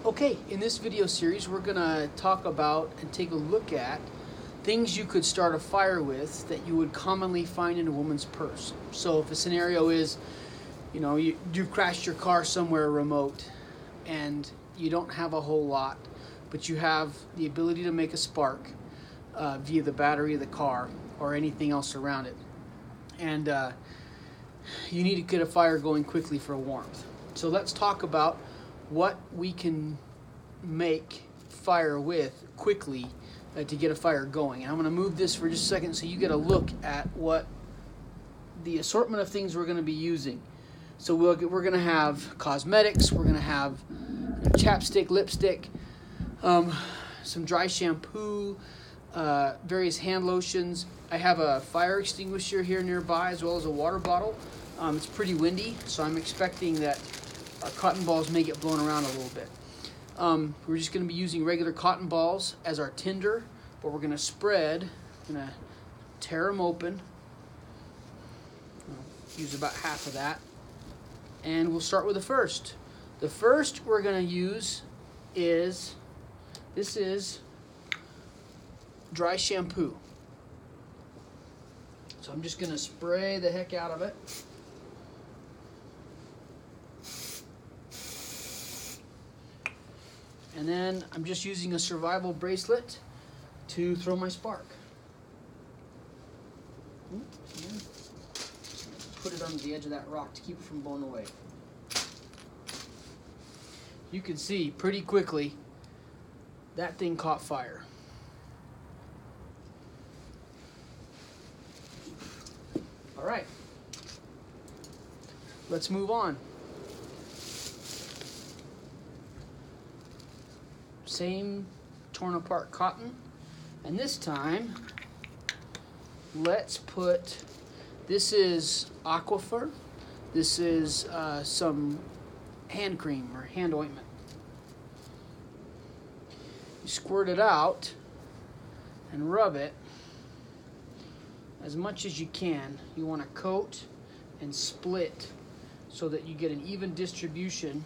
Okay, in this video series, we're going to talk about and take a look at things you could start a fire with that you would commonly find in a woman's purse. So if a scenario is, you crashed your car somewhere remote and you don't have a whole lot, but you have the ability to make a spark via the battery of the car or anything else around it. And you need to get a fire going quickly for warmth. So let's talk about what we can make fire with quickly to get a fire going. And I'm going to move this for just a second so you get a look at what the assortment of things we're going to be using. So we're going to have cosmetics, we're going to have chapstick, lipstick, some dry shampoo, various hand lotions. I have a fire extinguisher here nearby as well as a water bottle. It's pretty windy, so I'm expecting that our cotton balls may get blown around a little bit. We're just going to be using regular cotton balls as our tinder, but we're going to spread, tear them open. Use about half of that. And we'll start with the first. The first we're going to use is dry shampoo. So I'm just going to spray the heck out of it. And then I'm just using a survival bracelet to throw my spark. Put it on the edge of that rock to keep it from blowing away. You can see pretty quickly that thing caught fire. All right, let's move on. Same torn apart cotton, and this time let's put, this is Aquifer, this is some hand cream or hand ointment. You squirt it out and rub it as much as you can. You want to coat and split so that you get an even distribution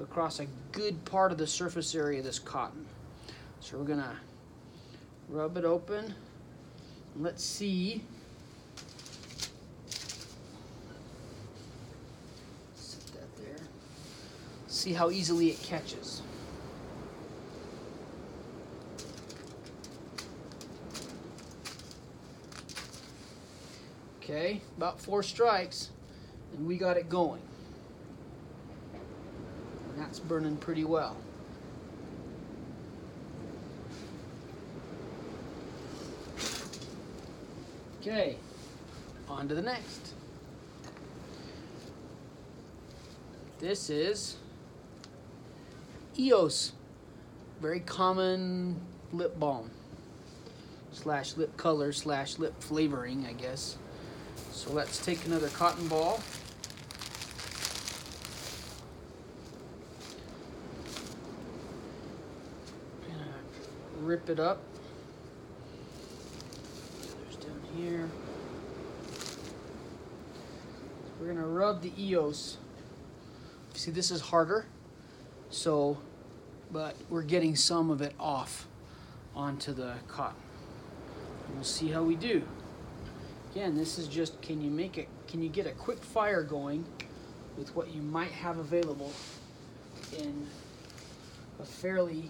across a good part of the surface area of this cotton. So we're gonna rub it open. Let's see. Set that there. See how easily it catches. Okay, about 4 strikes, and we got it going. That's burning pretty well. Okay, on to the next. This is EOS, very common lip balm slash lip color slash lip flavoring, I guess. So let's take another cotton ball. Rip it up. There's down here. We're gonna rub the EOS. See, this is harder, but we're getting some of it off onto the cotton. And we'll see how we do. Again, this is just, can you get a quick fire going with what you might have available in a fairly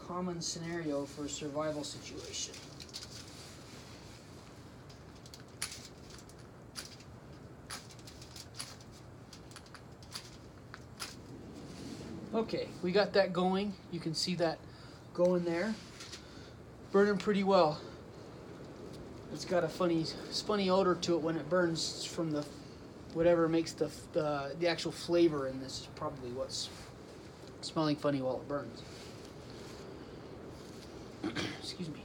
common scenario for a survival situation. Okay, we got that going. You can see that going there. Burning pretty well. It's got a funny odor to it when it burns from the whatever makes the actual flavor in this is probably what's smelling funny while it burns. Excuse me.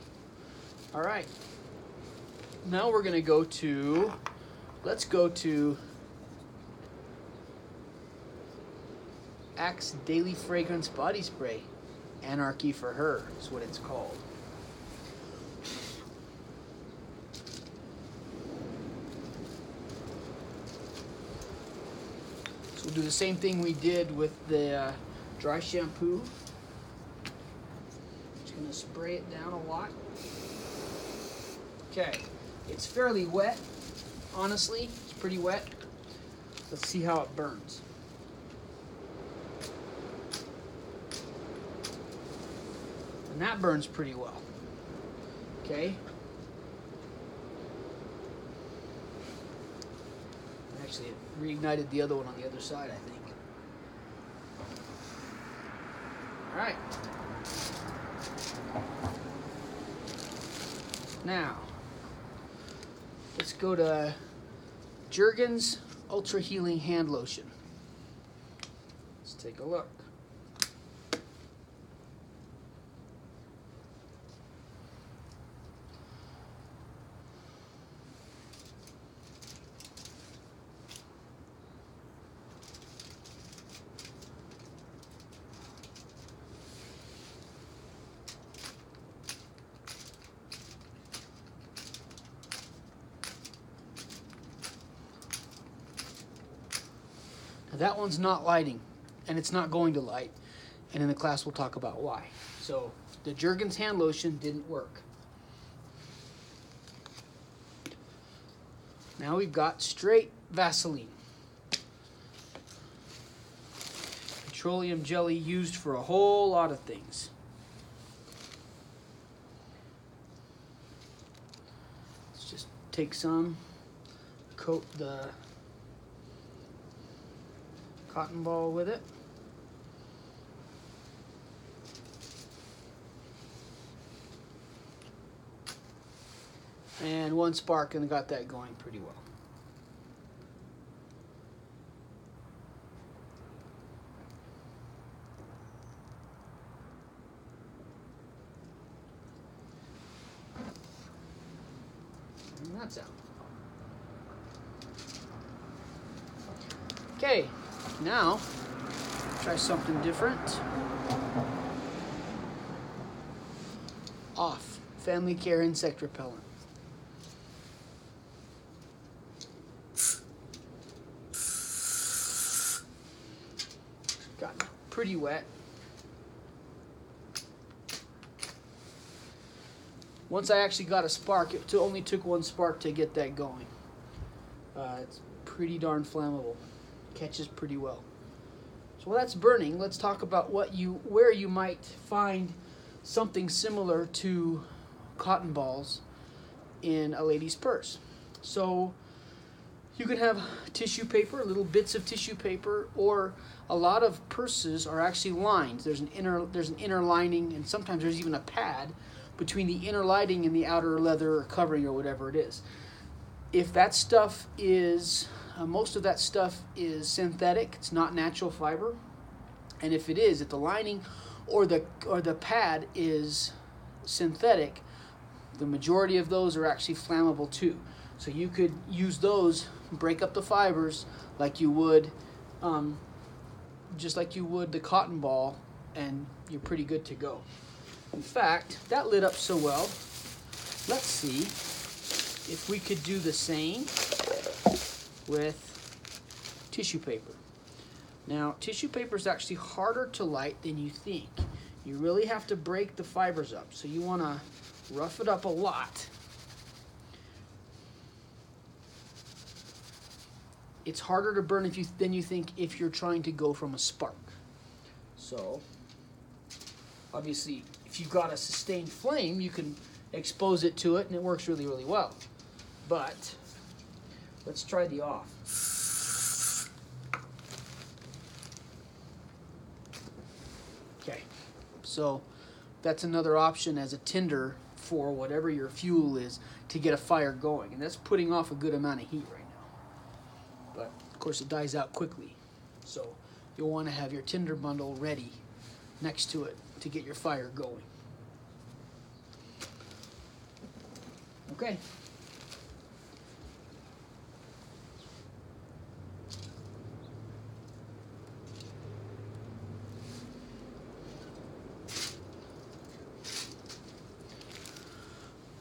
All right. Now we're going to go to, let's go to Axe Daily Fragrance Body Spray. Anarchy for Her is what it's called. So we'll do the same thing we did with the dry shampoo. Just going to spray it down a lot. Okay, it's fairly wet. Honestly, it's pretty wet. Let's see how it burns. And that burns pretty well. Okay. Actually, it reignited the other one on the other side, I think. All right. Now, let's go to Jergens Ultra Healing Hand Lotion. Let's take a look. Now that one's not lighting, and it's not going to light, and in the class we'll talk about why. So the Jergens hand lotion didn't work. Now we've got straight Vaseline. Petroleum jelly used for a whole lot of things. Let's just take some, coat the cotton ball with it. And one spark, and got that going pretty well. And that's out. Okay, now try something different. Off. Family Care Insect Repellent. Got pretty wet. Once I actually got a spark, it only took one spark to get that going. It's pretty darn flammable. Catches pretty well. So while that's burning, let's talk about where you might find something similar to cotton balls in a lady's purse. So you can have tissue paper, little bits of tissue paper, or a lot of purses are actually lined. There's an inner lining, and sometimes there's even a pad between the inner lining and the outer leather or covering or whatever it is. If that stuff is most of that stuff is synthetic, it's not natural fiber, and if the lining or the pad is synthetic, the majority of those are actually flammable too. So you could use those, break up the fibers like you would, just like you would the cotton ball, and you're pretty good to go. In fact, that lit up so well. Let's see if we could do the same with tissue paper. Now, tissue paper is actually harder to light than you think. You really have to break the fibers up, so you want to rough it up a lot. It's harder to burn than you think if you're trying to go from a spark. So, obviously, if you've got a sustained flame, you can expose it to it, and it works really, really well. But let's try the off. Okay, so that's another option as a tinder for whatever your fuel is to get a fire going, and that's putting off a good amount of heat right now. But of course it dies out quickly, so you'll want to have your tinder bundle ready next to it to get your fire going. Okay.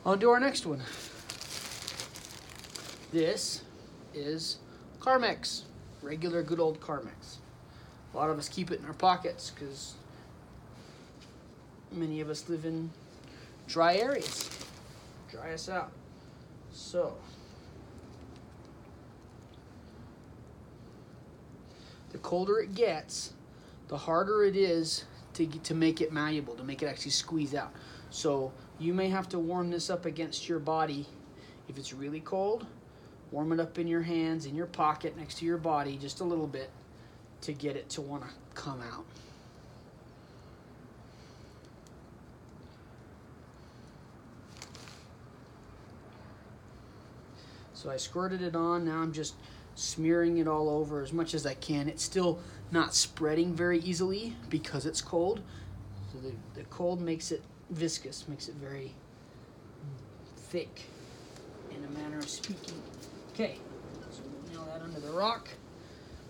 On to our next one. This is Carmex, regular good old Carmex. A lot of us keep it in our pockets because many of us live in dry areas. Dry us out. So, the colder it gets, the harder it is to make it malleable, to make it actually squeeze out. So you may have to warm this up against your body. If it's really cold, warm it up in your hands, in your pocket, next to your body, just a little bit to get it to want to come out. So I squirted it on. Now I'm just smearing it all over as much as I can. It's still not spreading very easily because it's cold. So the cold makes it viscous, makes it very thick in a manner of speaking. Okay, so we'll nail that under the rock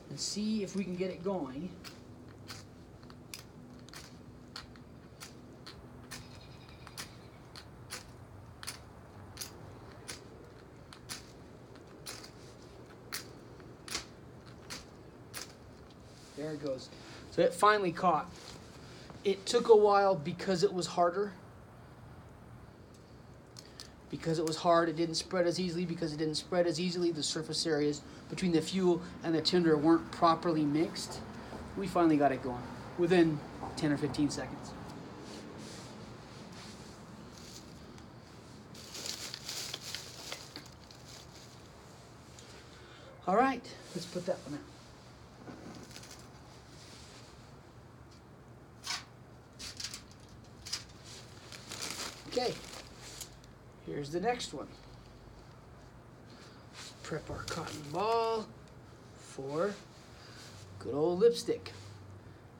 and see if we can get it going. There it goes. So it finally caught. It took a while because it was harder. Because it was hard, it didn't spread as easily. Because it didn't spread as easily, the surface areas between the fuel and the tinder weren't properly mixed. We finally got it going within 10 or 15 seconds. All right, let's put that one out. Okay, here's the next one. Let's prep our cotton ball for good old lipstick.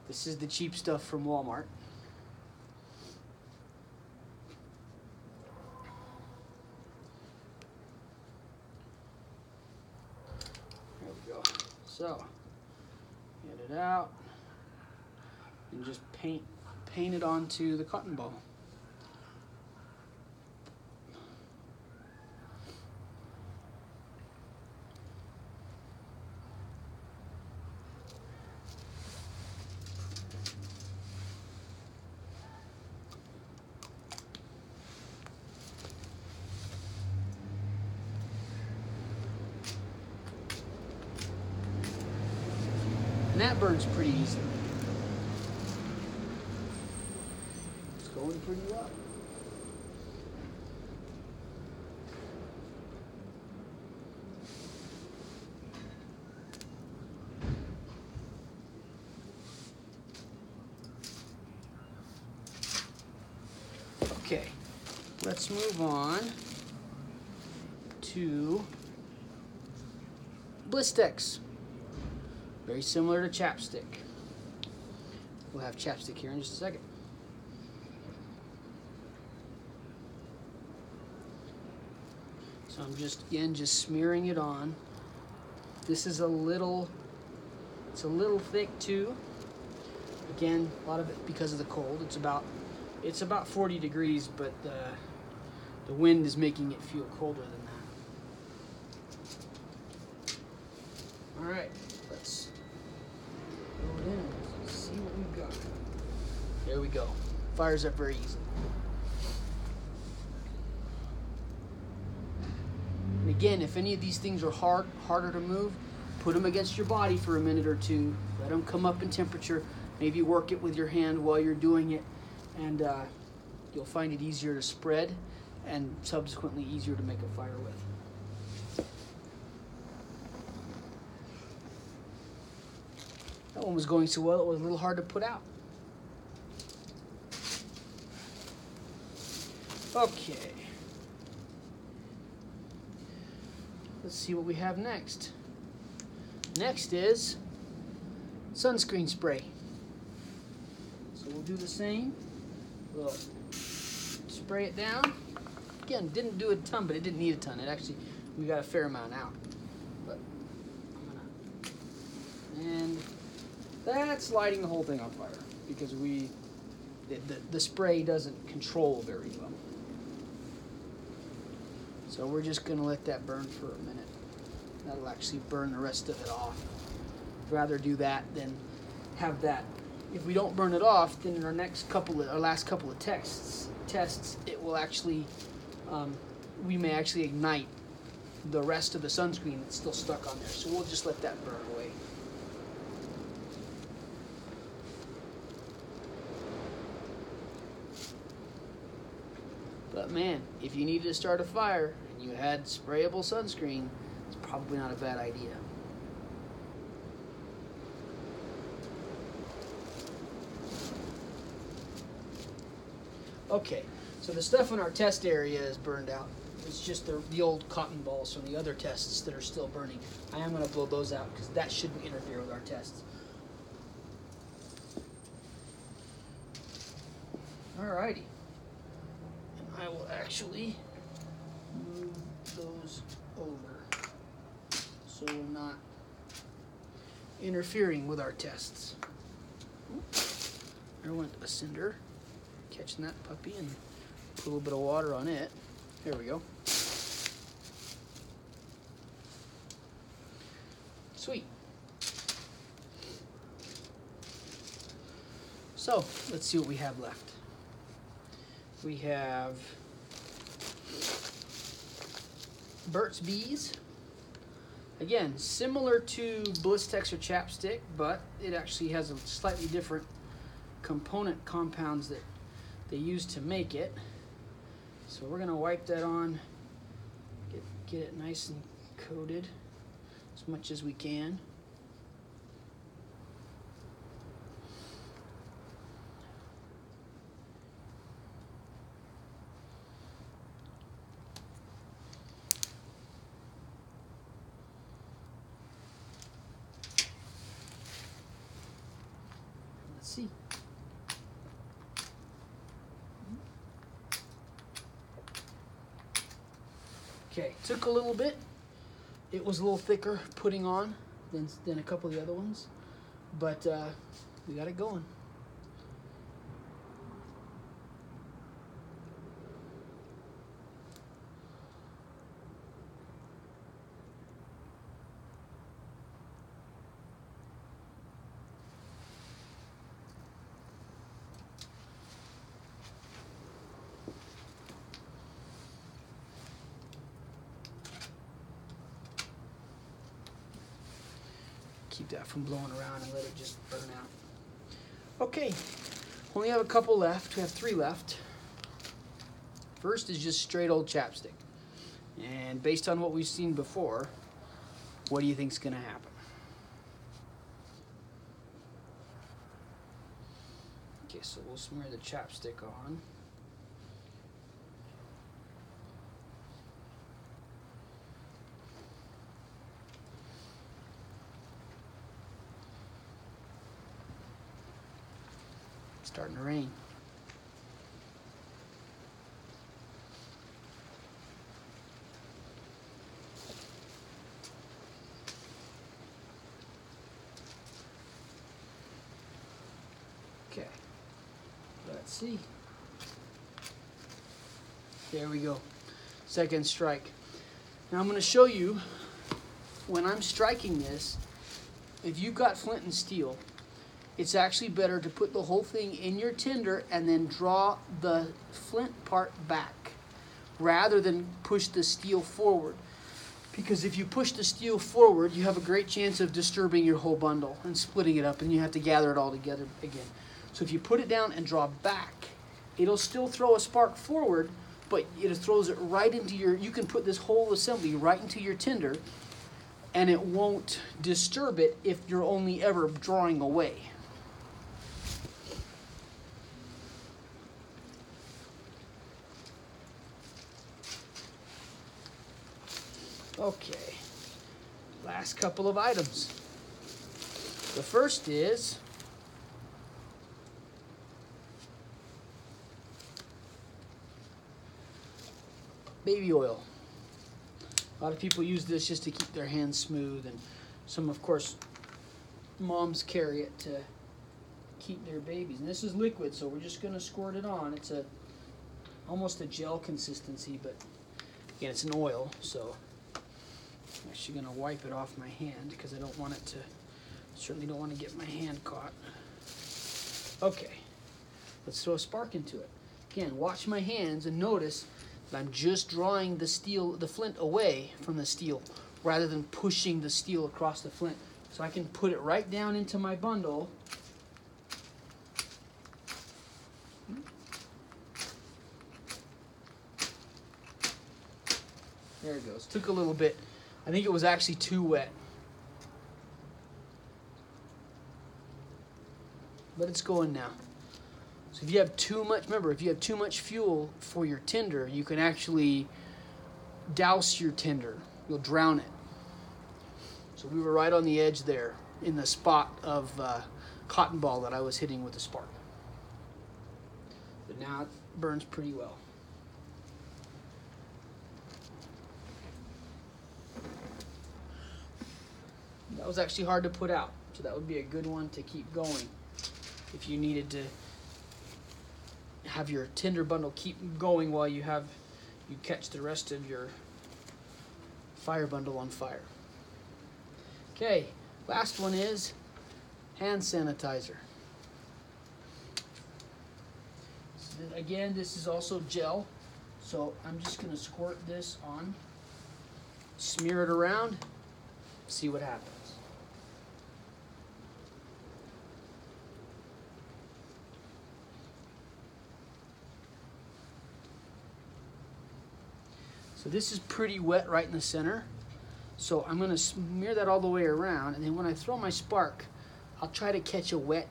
This is the cheap stuff from Walmart. There we go. So, get it out and just paint it onto the cotton ball. And that burns pretty easily. It's going pretty well. Okay, let's move on to Blistex. Very similar to chapstick. We'll have chapstick here in just a second. So I'm just smearing it on. This is it's a little thick too. Again, a lot of it because of the cold. It's about 40 degrees, but the wind is making it feel colder than that. All right, let's go it in and see what we've got. There we go. Fires up very easily. And again, if any of these things are harder to move, put them against your body for a minute or two. Let them come up in temperature. Maybe work it with your hand while you're doing it, and you'll find it easier to spread and subsequently easier to make a fire with. That one was going so well, it was a little hard to put out. Okay. Let's see what we have next. Next is sunscreen spray. So we'll do the same. We'll spray it down. Again, didn't do a ton, but it didn't need a ton. We got a fair amount out. But and that's lighting the whole thing on fire because the spray doesn't control very well. So we're just gonna let that burn for a minute. That'll actually burn the rest of it off. I'd rather do that than have that. If we don't burn it off, then in our last couple of tests, it will actually, we may actually ignite the rest of the sunscreen that's still stuck on there. So we'll just let that burn away. But man, if you needed to start a fire and you had sprayable sunscreen, it's probably not a bad idea. Okay, so the stuff in our test area is burned out. It's just the old cotton balls from the other tests that are still burning. I am going to blow those out because that shouldn't interfere with our tests. Alrighty. And I will actually move those over so we're not interfering with our tests. There went a cinder. Catching that puppy and put a little bit of water on it. There we go. Sweet. So let's see what we have left. We have Burt's Bees. Again, similar to Blistex or Chapstick, but it actually has a slightly different compounds that they use to make it. So we're gonna wipe that on, get it nice and coated as much as we can. Let's see. Okay, took a little bit. It was a little thicker putting on than a couple of the other ones, but we got it going. Keep that from blowing around and let it just burn out. Okay, only have a couple left. We have 3 left. First is just straight old chapstick. And based on what we've seen before, what do you think's gonna happen? Okay, so we'll smear the chapstick on. Starting to rain. Okay, let's see. There we go. Second strike. Now I'm going to show you when I'm striking this, if you've got flint and steel, it's actually better to put the whole thing in your tinder and then draw the flint part back rather than push the steel forward. Because if you push the steel forward, you have a great chance of disturbing your whole bundle and splitting it up, and you have to gather it all together again. So if you put it down and draw back, it'll still throw a spark forward, but it throws it right into your, you can put this whole assembly right into your tinder and it won't disturb it if you're only ever drawing away. Okay, last couple of items. The first is baby oil. A lot of people use this just to keep their hands smooth, and some, of course, moms carry it to keep their babies. And this is liquid, so we're just going to squirt it on. It's almost a gel consistency, but again, it's an oil, so I'm actually going to wipe it off my hand because I don't want it to Certainly don't want to get my hand caught. Okay, let's throw a spark into it. Again, watch my hands and notice that I'm just drawing the flint away from the steel rather than pushing the steel across the flint. So I can put it right down into my bundle. There it goes. Took a little bit. I think it was actually too wet. But it's going now. So if you have too much, remember, if you have too much fuel for your tinder, you can actually douse your tinder. You'll drown it. So we were right on the edge there in the spot of cotton ball that I was hitting with the spark. But now it burns pretty well. That was actually hard to put out, so that would be a good one to keep going if you needed to have your tinder bundle keep going while you catch the rest of your fire bundle on fire. Okay, last one is hand sanitizer. So again, this is also gel, so I'm just going to squirt this on, smear it around, see what happens. So this is pretty wet right in the center. So I'm going to smear that all the way around, and then when I throw my spark, I'll try to catch a wet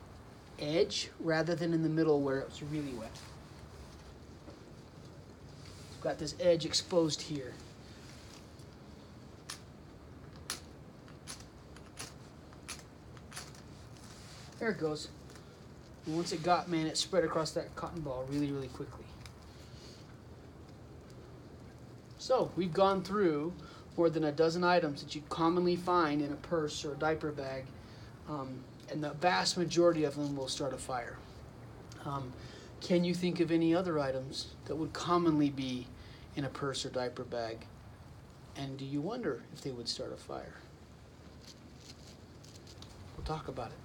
edge rather than in the middle where it's really wet. I've got this edge exposed here. There it goes. And once it got, man, it spread across that cotton ball really, really quickly. So we've gone through more than a dozen items that you commonly find in a purse or a diaper bag, and the vast majority of them will start a fire. Can you think of any other items that would commonly be in a purse or diaper bag? And do you wonder if they would start a fire? We'll talk about it.